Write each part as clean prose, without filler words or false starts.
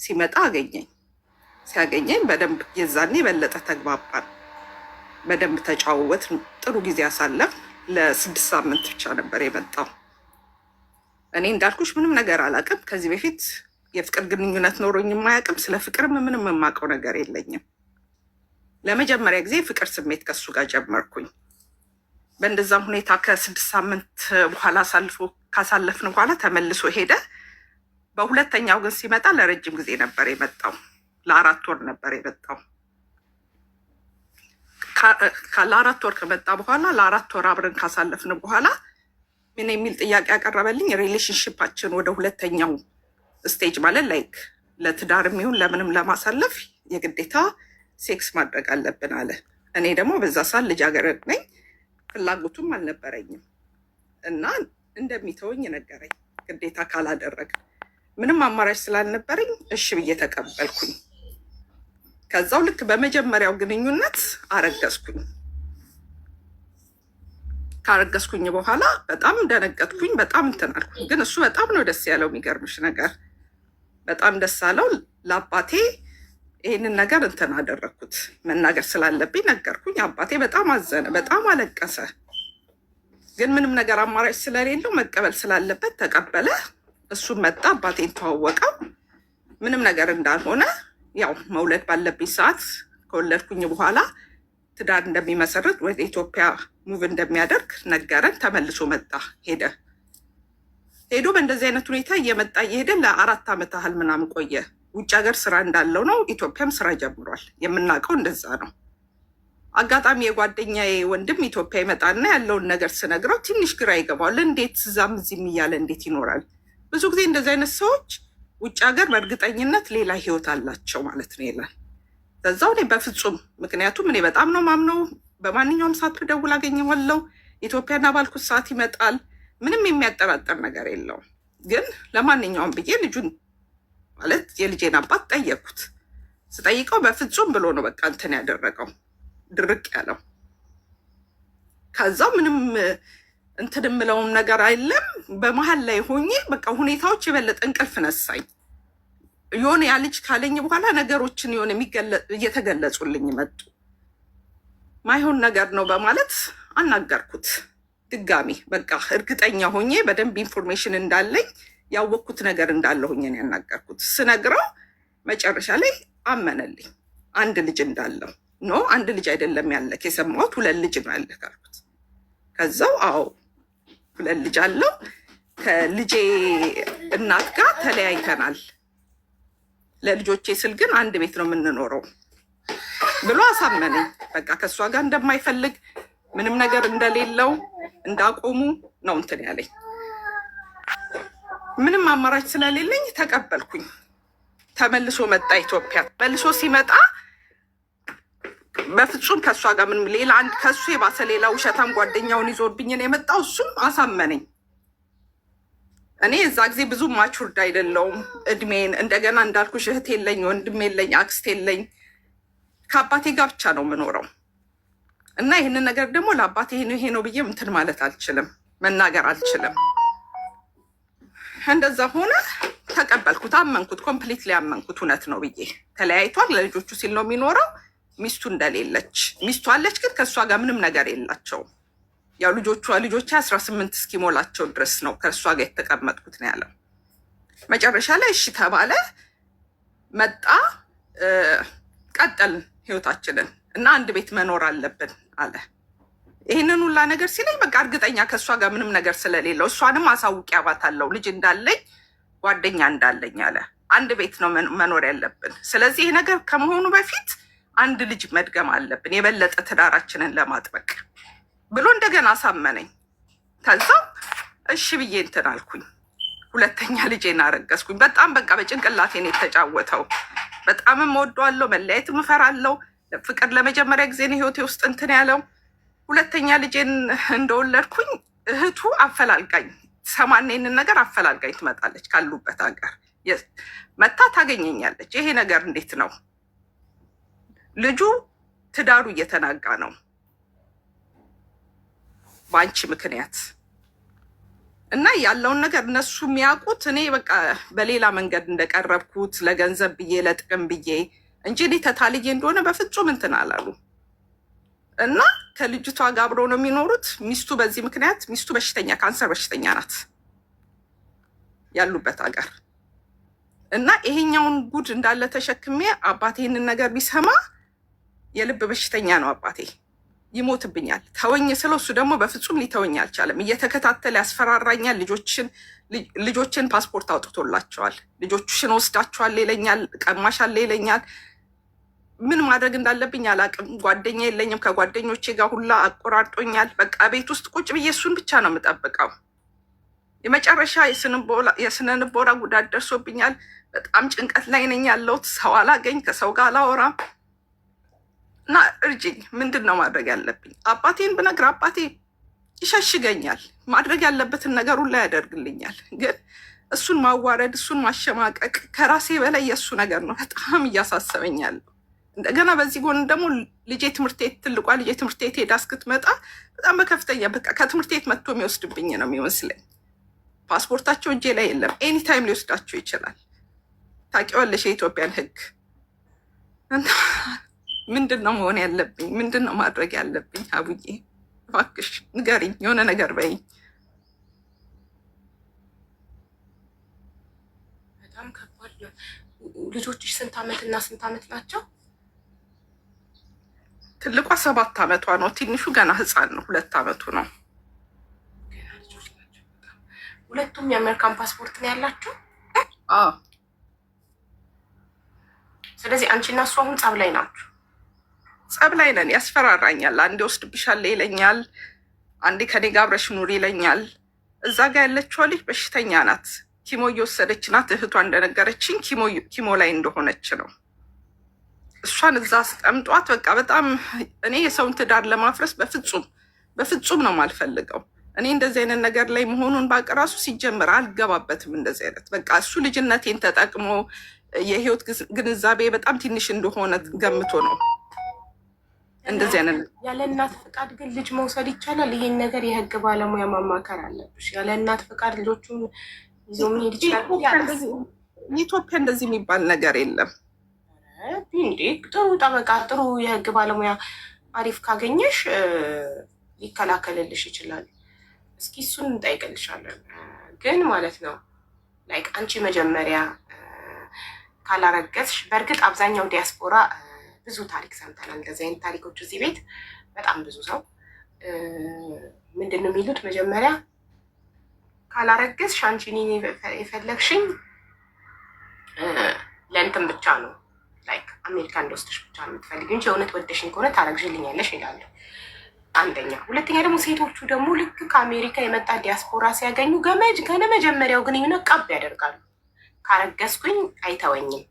ሲመጣ አገኘኝ። ሲያገኘኝ በደንብ የዛኔ በለጠ ተግባባን፣ በደንብ ተጫወት፣ ጥሩ ጊዜ አሳለፍ። ለ6 ሳምንት ብቻ ነበር የመጣው። እኔ እንዳልኩሽ ምንም ነገር አላውቅም። ከዚህ በፊት የፍቅር ግንኙነት ኖሮኝ የማያውቅም። ስለ ፍቅርም ምንም የማውቀው ነገር የለኝም። ለመጀመሪያ ጊዜ ፍቅር ስሜት ከሱ ጋር ጀመርኩኝ። በእንደዛም ሁኔታ ከ6 ሳምንት በኋላ ካሳለፍን በኋላ ተመልሶ ሄደ። በሁለተኛው ግን ሲመጣ ለረጅም ጊዜ ነበር የመጣው። ለ4 ወር ነበር የመጣው። ለ4 ወር ከመጣ በኋላ ለ4 ወር አብረን ካሳለፍን በኋላ ምን የሚል ጥያቄ ያቀረበልኝ፣ ሪሌሽንሽፓችን ወደ ሁለተኛው ስቴጅ ማለት ላይክ ለትዳር የሚሆን ለምንም ለማሳለፍ የግዴታ ሴክስ ማድረግ አለብን አለ። እኔ ደግሞ በዛ ሰዓት ልጃገረድ ነኝ፣ ፍላጎቱም አልነበረኝም እና እንደሚተወኝ ነገረኝ። ግዴታ ካላደረግ ምንም አማራጭ ስላልነበረኝ እሺ ብዬ ተቀበልኩኝ። ከዛው ልክ በመጀመሪያው ግንኙነት አረገዝኩኝ። ካረገዝኩኝ በኋላ በጣም ደነገጥኩኝ፣ በጣም እንትን አልኩኝ። ግን እሱ በጣም ነው ደስ ያለው። የሚገርምሽ ነገር በጣም ደስ አለው። ለአባቴ ይህንን ነገር እንትን አደረግኩት፣ መናገር ስላለብኝ ነገርኩኝ። አባቴ በጣም አዘነ፣ በጣም አለቀሰ። ግን ምንም ነገር አማራጭ ስለሌለው መቀበል ስላለበት ተቀበለ። እሱም መጣ፣ አባቴን ተዋወቀው። ምንም ነገር እንዳልሆነ ያው መውለድ ባለብኝ ሰዓት ከወለድኩኝ በኋላ ትዳር እንደሚመሰረት ወደ ኢትዮጵያ ሙቭ እንደሚያደርግ ነገረን። ተመልሶ መጣ፣ ሄደ። በእንደዚህ አይነት ሁኔታ እየመጣ እየሄደ ለ4 ዓመት ያህል ምናምን ቆየ። ውጭ ሀገር ስራ እንዳለው ነው፣ ኢትዮጵያም ስራ ጀምሯል። የምናውቀው እንደዛ ነው። አጋጣሚ የጓደኛዬ ወንድም ኢትዮጵያ ይመጣና ያለውን ነገር ስነግረው ትንሽ ግራ ይገባዋል። እንዴት እዛም እዚህም እያለ እንዴት ይኖራል? ብዙ ጊዜ እንደዚህ አይነት ሰዎች ውጭ ሀገር በእርግጠኝነት ሌላ ህይወት አላቸው ማለት ነው ይላል። ከዛው እኔ በፍጹም፣ ምክንያቱም እኔ በጣም ነው ማምነው፣ በማንኛውም ሰዓት ብደውል አገኘዋለሁ። ኢትዮጵያና ባልኩት ሰዓት ይመጣል። ምንም የሚያጠራጥር ነገር የለውም። ግን ለማንኛውም ብዬ ልጁን ማለት የልጄን አባት ጠየቅኩት። ስጠይቀው በፍጹም ብሎ ነው በቃ እንትን ያደረገው፣ ድርቅ ያለው። ከዛው ምንም እንትን የምለውም ነገር አይለም። በመሀል ላይ ሆኜ በቃ ሁኔታዎች የበለጠ እንቅልፍ ነሳኝ። የሆነ ያ ልጅ ካለኝ በኋላ ነገሮችን የሆነ እየተገለጹልኝ መጡ። ማይሆን ነገር ነው በማለት አናገርኩት ድጋሚ። በቃ እርግጠኛ ሆኜ በደንብ ኢንፎርሜሽን እንዳለኝ ያወቅኩት ነገር እንዳለ ሆኜ ነው ያናገርኩት። ስነግረው መጨረሻ ላይ አመነልኝ። አንድ ልጅ እንዳለው ኖ፣ አንድ ልጅ አይደለም ያለክ የሰማሁት 2 ልጅ ነው ያለክ አልኩት። ከዛው አዎ 2 ልጅ አለው፣ ከልጄ እናት ጋር ተለያይተናል፣ ለልጆቼ ስል ግን አንድ ቤት ነው የምንኖረው ብሎ አሳመነኝ። በቃ ከእሷ ጋር እንደማይፈልግ ምንም ነገር እንደሌለው እንዳቆሙ ነው እንትን ያለኝ። ምንም አማራጭ ስለሌለኝ ተቀበልኩኝ። ተመልሶ መጣ ኢትዮጵያ። መልሶ ሲመጣ በፍጹም ከእሷ ጋር ምንም ሌላ አንድ ከሱ የባሰ ሌላ ውሸታም ጓደኛውን ይዞብኝ ነው የመጣው። እሱም አሳመነኝ። እኔ እዛ ጊዜ ብዙ ማቹርድ አይደለውም እድሜን። እንደገና እንዳልኩሽ እህት የለኝ፣ ወንድም የለኝ፣ አክስት የለኝ። ከአባቴ ጋር ብቻ ነው የምኖረው እና ይህንን ነገር ደግሞ ለአባቴ ይሄ ነው ብዬ እንትን ማለት አልችልም፣ መናገር አልችልም። እንደዛ ሆነ። ተቀበልኩት፣ አመንኩት፣ ኮምፕሊትሊ አመንኩት። እውነት ነው ብዬ ተለያይቷል። ለልጆቹ ሲል ነው የሚኖረው። ሚስቱ እንደሌለች፣ ሚስቱ አለች ግን ከእሷ ጋር ምንም ነገር የላቸውም። ያው ልጆቿ 18 እስኪሞላቸው ድረስ ነው ከእሷ ጋር የተቀመጥኩት ነው ያለው። መጨረሻ ላይ እሺ ተባለ። መጣ፣ ቀጠልን ህይወታችንን እና አንድ ቤት መኖር አለብን አለ። ይህንን ሁላ ነገር ሲለኝ በቃ እርግጠኛ ከእሷ ጋር ምንም ነገር ስለሌለው እሷንም አሳውቂያታለሁ ልጅ እንዳለኝ ጓደኛ እንዳለኝ አለ። አንድ ቤት ነው መኖር ያለብን። ስለዚህ ይህ ነገር ከመሆኑ በፊት አንድ ልጅ መድገም አለብን የበለጠ ትዳራችንን ለማጥበቅ ብሎ እንደገና አሳመነኝ። ከዛው እሺ ብዬ እንትን አልኩኝ። 2ኛ ልጄን አረገዝኩኝ። በጣም በቃ በጭንቅላቴን የተጫወተው። በጣምም እወደዋለሁ፣ መለያየትም እፈራለሁ። ፍቅር ለመጀመሪያ ጊዜ ነው ህይወቴ ውስጥ እንትን ያለው። 2ኛ ልጄን እንደወለድኩኝ እህቱ አፈላልጋኝ፣ ሰማኔንን ነገር አፈላልጋኝ ትመጣለች። ካሉበት ሀገር መታ ታገኘኛለች። ይሄ ነገር እንዴት ነው? ልጁ ትዳሩ እየተናጋ ነው በአንቺ ምክንያት እና ያለውን ነገር እነሱ የሚያውቁት እኔ በቃ በሌላ መንገድ እንደቀረብኩት ለገንዘብ ብዬ ለጥቅም ብዬ እንጂ እኔ ተታልዬ እንደሆነ በፍጹም እንትን አላሉ። እና ከልጅቷ ጋር አብረው ነው የሚኖሩት። ሚስቱ በዚህ ምክንያት ሚስቱ በሽተኛ ካንሰር በሽተኛ ናት ያሉበት ሀገር። እና ይሄኛውን ጉድ እንዳለ ተሸክሜ አባቴ ይህንን ነገር ቢሰማ የልብ በሽተኛ ነው አባቴ ይሞትብኛል ተወኝ ስለው እሱ ደግሞ በፍጹም ሊተወኝ አልቻለም። እየተከታተለ ያስፈራራኛል። ልጆችን ፓስፖርት አውጥቶላቸዋል። ልጆችሽን ወስዳቸዋል ይለኛል፣ ቀማሻለ ይለኛል። ምን ማድረግ እንዳለብኝ አላቅም። ጓደኛ የለኝም። ከጓደኞቼ ጋር ሁላ አቆራርጦኛል። በቃ ቤት ውስጥ ቁጭ ብዬ እሱን ብቻ ነው የምጠብቀው። የመጨረሻ የስነ ልቦና ጉዳት ደርሶብኛል። በጣም ጭንቀት ላይ ነኝ ያለሁት። ሰው አላገኝ፣ ከሰው ጋር አላወራም። እና እርጅኝ፣ ምንድን ነው ማድረግ ያለብኝ? አባቴን ብነግር አባቴ ይሸሽገኛል። ማድረግ ያለበትን ነገር ሁላ ያደርግልኛል። ግን እሱን ማዋረድ፣ እሱን ማሸማቀቅ ከራሴ በላይ የእሱ ነገር ነው በጣም እያሳሰበኛለሁ። እንደገና በዚህ ጎን ደግሞ ልጄ ትምህርት ቤት ትልቋ ልጄ ትምህርት ቤት ሄዳ እስክትመጣ በጣም በከፍተኛ በቃ ከትምህርት ቤት መጥቶ የሚወስድብኝ ነው የሚመስለኝ። ፓስፖርታቸው እጄ ላይ የለም። ኤኒታይም ሊወስዳቸው ይችላል። ታውቂዋለሽ የኢትዮጵያን ሕግ። እና ምንድን ነው መሆን ያለብኝ? ምንድን ነው ማድረግ ያለብኝ? አቡዬ እባክሽ ንገሪኝ፣ የሆነ ነገር በይኝ። በጣም ከባድ ነው። ልጆችሽ ስንት ዓመት እና ስንት ዓመት ናቸው? ትልቋ 7 ዓመቷ ነው። ትንሹ ገና ህፃን ነው፣ 2 ዓመቱ ነው። ገና ልጆች ናቸው። ሁለቱም የአሜሪካን ፓስፖርት ነው ያላቸው? አዎ። ስለዚህ አንቺና እሱ አሁን ጸብ ላይ ናችሁ? ጸብ ላይ ነን። ያስፈራራኛል። አንዴ ወስድብሻለሁ ይለኛል፣ አንዴ ከኔ ጋር አብረሽ ኑሪ ይለኛል። እዛ ጋር ያለችው ልጅ በሽተኛ ናት፣ ኪሞ እየወሰደች ናት። እህቷ እንደነገረችኝ ኪሞ ላይ እንደሆነች ነው። እሷን እዛ አስቀምጧት። በቃ በጣም እኔ የሰውን ትዳር ለማፍረስ በፍጹም ነው የማልፈልገው። እኔ እንደዚህ አይነት ነገር ላይ መሆኑን ባቅ ራሱ ሲጀምር አልገባበትም። እንደዚህ አይነት በቃ እሱ ልጅነቴን ተጠቅሞ የህይወት ግንዛቤ በጣም ትንሽ እንደሆነ ገምቶ ነው እንደዚህ አይነት። ያለ እናት ፍቃድ ግን ልጅ መውሰድ ይቻላል? ይሄን ነገር የህግ ባለሙያ ማማከር አለብሽ። ያለ እናት ፍቃድ ልጆቹን ይዞ መሄድ ይችላል? ኢትዮጵያ እንደዚህ የሚባል ነገር የለም። እንዴ ጥሩ ጠበቃ፣ ጥሩ የህግ ባለሙያ አሪፍ ካገኘሽ ሊከላከልልሽ ይችላል። እስኪ እሱን እንጠይቅልሻለን። ግን ማለት ነው ላይክ አንቺ መጀመሪያ ካላረገዝሽ፣ በእርግጥ አብዛኛው ዲያስፖራ ብዙ ታሪክ ሰምተናል። እንደዚህ አይነት ታሪኮች እዚህ ቤት በጣም ብዙ ሰው ምንድን ነው የሚሉት? መጀመሪያ ካላረገዝሽ አንቺ እኔን የፈለግሽኝ ለእንትን ብቻ ነው ላይክ አሜሪካ እንደወስደሽ ብቻ ነው የምትፈልጊው እንጂ የእውነት ወደሽኝ ከሆነ ታረግዥልኛለሽ ይላሉ። አንደኛ። ሁለተኛ ደግሞ ሴቶቹ ደግሞ ልክ ከአሜሪካ የመጣ ዲያስፖራ ሲያገኙ ከነመጀመሪያው ግንኙነት ቀብ ያደርጋሉ። ካረገዝኩኝ አይተወኝም፣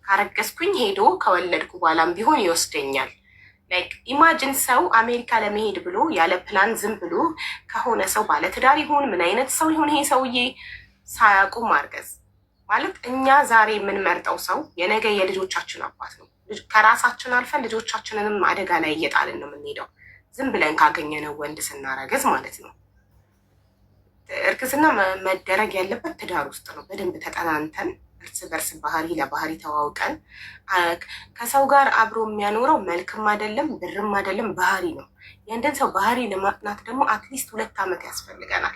ካረገዝኩኝ ሄዶ ከወለድኩ በኋላም ቢሆን ይወስደኛል። ላይክ ኢማጅን ሰው አሜሪካ ለመሄድ ብሎ ያለ ፕላን ዝም ብሎ ከሆነ ሰው ባለትዳር ይሆን ምን አይነት ሰው ይሆን ይሄ ሰውዬ ሳያውቁ ማርገዝ ማለት እኛ ዛሬ የምንመርጠው ሰው የነገ የልጆቻችን አባት ነው። ከራሳችን አልፈን ልጆቻችንንም አደጋ ላይ እየጣልን ነው የምንሄደው ዝም ብለን ካገኘነው ወንድ ስናረገዝ ማለት ነው። እርግዝና መደረግ ያለበት ትዳር ውስጥ ነው። በደንብ ተጠናንተን እርስ በርስ ባህሪ ለባህሪ ተዋውቀን ከሰው ጋር አብሮ የሚያኖረው መልክም አይደለም ብርም አይደለም ባህሪ ነው። የአንድን ሰው ባህሪ ለማጥናት ደግሞ አትሊስት 2 ዓመት ያስፈልገናል።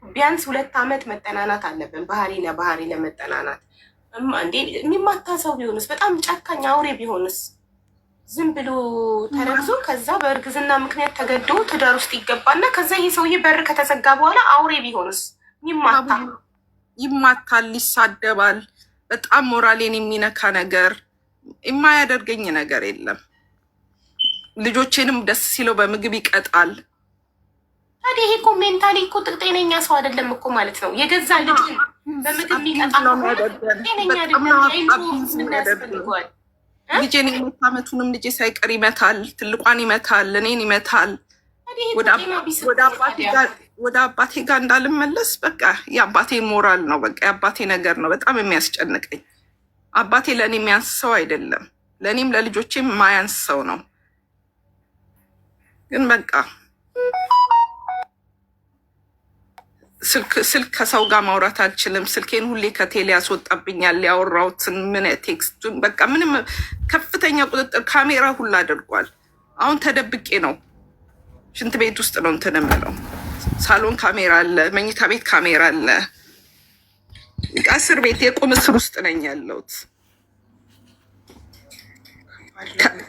ቢያንስ 2 ዓመት መጠናናት አለብን ባህሪ ለባህሪ ለመጠናናት። እንዴ የሚማታ ሰው ቢሆንስ? በጣም ጨካኝ አውሬ ቢሆንስ? ዝም ብሎ ተረግዞ ከዛ በእርግዝና ምክንያት ተገዶ ትዳር ውስጥ ይገባና ከዛ ይሄ ሰውዬ በር ከተዘጋ በኋላ አውሬ ቢሆንስ? ይማታል፣ ይሳደባል። በጣም ሞራሌን የሚነካ ነገር የማያደርገኝ ነገር የለም። ልጆቼንም ደስ ሲለው በምግብ ይቀጣል። ታዲያ ይሄ እኮ ሜንታሊ እኮ ጤነኛ ሰው አይደለም እኮ ማለት ነው። የገዛ ልጅ በምግብ የሚቀጣ ጤነኛ ያስፈልገዋል። ልጄን 2 ዓመቱንም ልጄ ሳይቀር ይመታል፣ ትልቋን ይመታል፣ እኔን ይመታል። ወደ አባቴ ጋር እንዳልመለስ በቃ የአባቴ ሞራል ነው፣ በቃ የአባቴ ነገር ነው በጣም የሚያስጨንቀኝ። አባቴ ለእኔ የሚያንስ ሰው አይደለም፣ ለእኔም ለልጆቼም የማያንስ ሰው ነው። ግን በቃ ስልክ ከሰው ጋር ማውራት አልችልም። ስልኬን ሁሌ ከቴሌ ያስወጣብኛል። ያወራሁትን ምን ቴክስቱን በቃ ምንም ከፍተኛ ቁጥጥር ካሜራ ሁላ አድርጓል። አሁን ተደብቄ ነው ሽንት ቤት ውስጥ ነው እንትን የምለው። ሳሎን ካሜራ አለ፣ መኝታ ቤት ካሜራ አለ። እስር ቤት የቁም እስር ውስጥ ነኝ ያለሁት።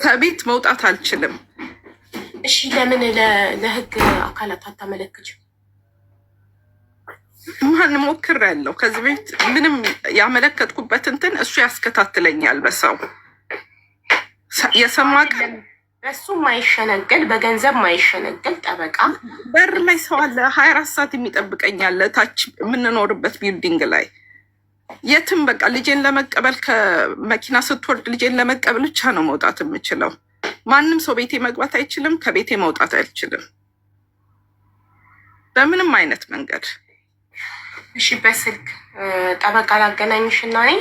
ከቤት መውጣት አልችልም። እሺ ለምን ለህግ አካላት አታመለክችም? ማን ሞክሬያለሁ። ከዚህ ቤት ምንም ያመለከትኩበት እንትን እሱ ያስከታትለኛል። በሰው የሰማ ቀን በሱ ማይሸነገል በገንዘብ ማይሸነገል ጠበቃ በር ላይ ሰው አለ። 24 ሰዓት የሚጠብቀኝ አለ። ታች የምንኖርበት ቢልዲንግ ላይ የትም በቃ ልጄን ለመቀበል ከመኪና ስትወርድ ልጄን ለመቀበል ብቻ ነው መውጣት የምችለው። ማንም ሰው ቤቴ መግባት አይችልም። ከቤቴ መውጣት አይችልም በምንም አይነት መንገድ። እሺ በስልክ ጠበቃ ላገናኝሽ እና እኔ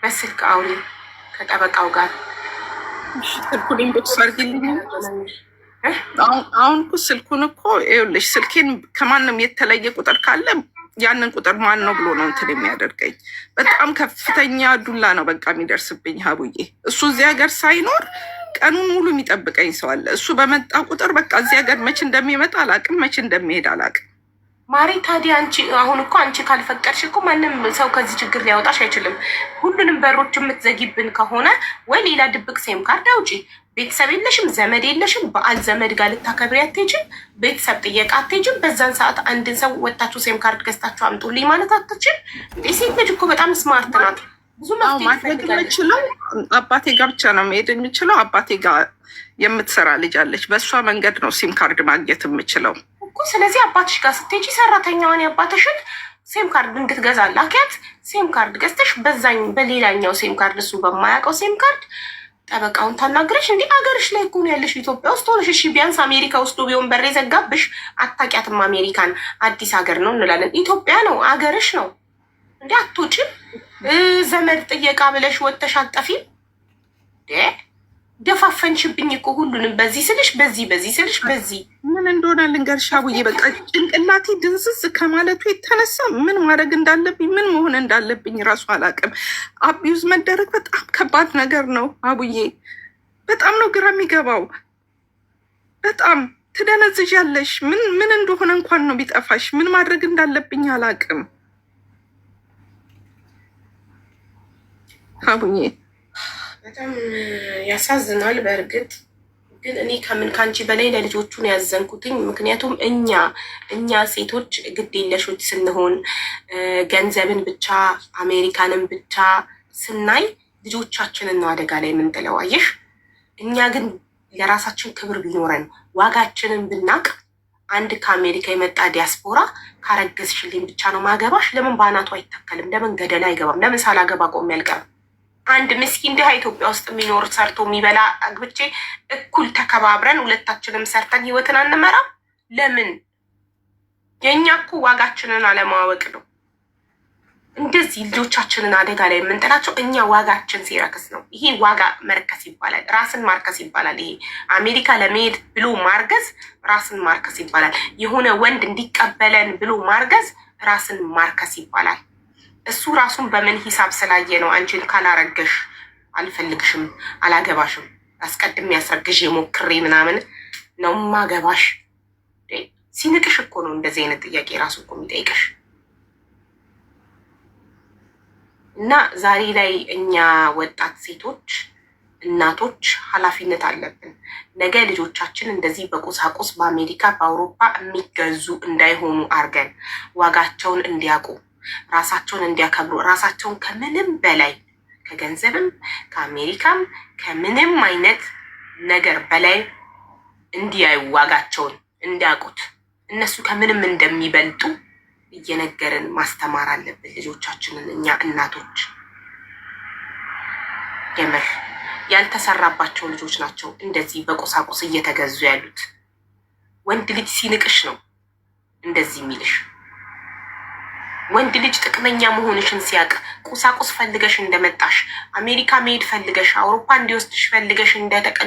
በስልክ አውሪ ከጠበቃው ጋር። ስልኩን ኢንቦክስ አድርጊልኝ። አሁን እኮ ስልኩን እኮ ይኸውልሽ፣ ስልኬን ከማንም የተለየ ቁጥር ካለ ያንን ቁጥር ማን ነው ብሎ ነው እንትን የሚያደርገኝ። በጣም ከፍተኛ ዱላ ነው በቃ የሚደርስብኝ ሀቡዬ። እሱ እዚህ ሀገር ሳይኖር ቀኑን ሙሉ የሚጠብቀኝ ሰው አለ። እሱ በመጣ ቁጥር በቃ እዚህ ሀገር መቼ እንደሚመጣ አላቅም፣ መቼ እንደሚሄድ አላቅም። ማሪ ታዲያ አንቺ አሁን እኮ አንቺ ካልፈቀድሽ እኮ ማንም ሰው ከዚህ ችግር ሊያወጣሽ አይችልም። ሁሉንም በሮች የምትዘጊብን ከሆነ ወይ ሌላ ድብቅ ሴም ካርድ አውጪ። ቤተሰብ የለሽም፣ ዘመድ የለሽም፣ በዓል ዘመድ ጋር ልታከብሪ አትሄጂም፣ ቤተሰብ ጥየቃ አትሄጂም። በዛን ሰዓት አንድን ሰው ወጣችሁ ሴም ካርድ ገዝታችሁ አምጡልኝ ማለት አትችል። ሴት ልጅ እኮ በጣም ስማርት ናት። ብዙ ማድረግ የምችለው አባቴ ጋር ብቻ ነው መሄድ የምችለው። አባቴ ጋር የምትሰራ ልጅ አለች። በእሷ መንገድ ነው ሲም ካርድ ማግኘት የምችለው እኮ። ስለዚህ አባትሽ ጋር ስትሄጂ ሰራተኛዋን ያባትሽን ሴም ካርድ እንድትገዛ ላኪያት። ሴም ካርድ ገዝተሽ በሌላኛው ሴም ካርድ እሱ በማያውቀው ሴም ካርድ ጠበቃውን ታናግረሽ። እንዲህ አገርሽ ላይ እኮ ነው ያለሽ፣ ኢትዮጵያ ውስጥ ሆነሽ። እሺ ቢያንስ አሜሪካ ውስጥ ቢሆን በር ዘጋብሽ፣ አታውቂያትም። አሜሪካን አዲስ ሀገር ነው እንላለን። ኢትዮጵያ ነው አገርሽ ነው። እንዲህ አትወጪም። ዘመድ ጥየቃ ብለሽ ወጥተሽ አጠፊም። ደፋፈንሽብኝ እኮ ሁሉንም። በዚህ ስልሽ በዚህ ስልሽ በዚህ ምን እንደሆነ ልንገርሽ አቡዬ። በቃ ጭንቅላቴ ድንዝዝ ከማለቱ የተነሳ ምን ማድረግ እንዳለብኝ ምን መሆን እንዳለብኝ ራሱ አላውቅም። አቢዩዝ መደረግ በጣም ከባድ ነገር ነው አቡዬ። በጣም ነው ግራ የሚገባው። በጣም ትደነዝዣለሽ። ምን እንደሆነ እንኳን ነው ቢጠፋሽ። ምን ማድረግ እንዳለብኝ አላውቅም አቡዬ። በጣም ያሳዝናል። በእርግጥ ግን እኔ ከአንቺ በላይ ለልጆቹን ያዘንኩትኝ። ምክንያቱም እኛ ሴቶች ግድ የለሾች ስንሆን ገንዘብን ብቻ አሜሪካንን ብቻ ስናይ ልጆቻችንን ነው አደጋ ላይ የምንጥለው። አየሽ፣ እኛ ግን ለራሳችን ክብር ቢኖረን ዋጋችንን ብናቅ፣ አንድ ከአሜሪካ የመጣ ዲያስፖራ ካረገዝሽልኝ ብቻ ነው ማገባሽ፣ ለምን በአናቱ አይተከልም? ለምን ገደል አይገባም? ለምን ሳላገባ ቆሜ አልቀርም? አንድ ምስኪን ድሃ ኢትዮጵያ ውስጥ የሚኖር ሰርቶ የሚበላ አግብቼ እኩል ተከባብረን ሁለታችንም ሰርተን ህይወትን አንመራም? ለምን? የእኛ እኮ ዋጋችንን አለማወቅ ነው እንደዚህ ልጆቻችንን አደጋ ላይ የምንጥላቸው። እኛ ዋጋችን ሲረክስ ነው። ይሄ ዋጋ መርከስ ይባላል። ራስን ማርከስ ይባላል። ይሄ አሜሪካ ለመሄድ ብሎ ማርገዝ ራስን ማርከስ ይባላል። የሆነ ወንድ እንዲቀበለን ብሎ ማርገዝ ራስን ማርከስ ይባላል። እሱ ራሱን በምን ሂሳብ ስላየ ነው አንቺን ካላረገሽ አልፈልግሽም፣ አላገባሽም፣ አስቀድሜ ያስረግሽ የሞክሬ ምናምን ነው ማገባሽ? ሲንቅሽ እኮ ነው እንደዚህ አይነት ጥያቄ ራሱ እኮ የሚጠይቅሽ። እና ዛሬ ላይ እኛ ወጣት ሴቶች እናቶች ኃላፊነት አለብን። ነገ ልጆቻችን እንደዚህ በቁሳቁስ በአሜሪካ በአውሮፓ የሚገዙ እንዳይሆኑ አድርገን ዋጋቸውን እንዲያውቁ ራሳቸውን እንዲያከብሩ ራሳቸውን ከምንም በላይ ከገንዘብም ከአሜሪካም ከምንም አይነት ነገር በላይ እንዲያዩ ዋጋቸውን እንዲያውቁት እነሱ ከምንም እንደሚበልጡ እየነገርን ማስተማር አለብን ልጆቻችንን። እኛ እናቶች የምር ያልተሰራባቸው ልጆች ናቸው እንደዚህ በቁሳቁስ እየተገዙ ያሉት። ወንድ ልጅ ሲንቅሽ ነው እንደዚህ የሚልሽ። ወንድ ልጅ ጥቅመኛ መሆንሽን ሲያቅ ቁሳቁስ ፈልገሽ እንደመጣሽ አሜሪካ መሄድ ፈልገሽ አውሮፓ እንዲወስድሽ ፈልገሽ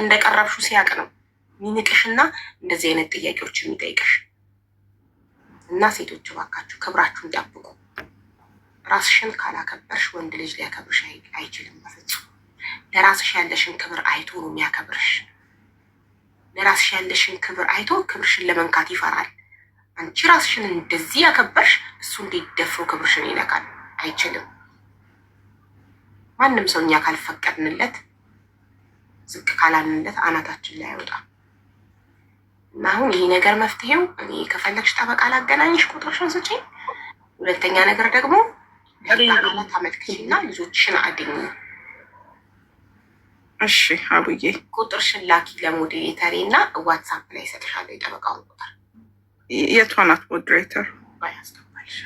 እንደቀረብሹ ሲያቅ ነው ሚንቅሽና እንደዚህ አይነት ጥያቄዎች የሚጠይቅሽ። እና ሴቶች እባካችሁ ክብራችሁን ጠብቁ። ራስሽን ካላከበርሽ ወንድ ልጅ ሊያከብርሽ አይችልም በፍጹም። ለራስሽ ያለሽን ክብር አይቶ ነው የሚያከብርሽ። ለራስሽ ያለሽን ክብር አይቶ ክብርሽን ለመንካት ይፈራል። አንቺ ራስሽን እንደዚህ ያከበርሽ እሱ እንዴት ደፍሮ ክብርሽን ይነካል? አይችልም። ማንም ሰው እኛ ካልፈቀድንለት ዝቅ ካላልንለት አናታችን ላይ አይወጣም። እና አሁን ይህ ነገር መፍትሄው እኔ ከፈለግሽ ጠበቃ ላገናኝሽ ቁጥርሽን ስጪኝ። ሁለተኛ ነገር ደግሞ አካላት አመልክሽና ልጆችሽን አድኝ። እሺ አቡዬ ቁጥርሽን ላኪ ለሞዴሬተሬ እና ዋትሳፕ ላይ እሰጥሻለሁ የጠበቃውን ቁጥር። የቷ ናት ሞዴሬተር? ባያስገባልሽ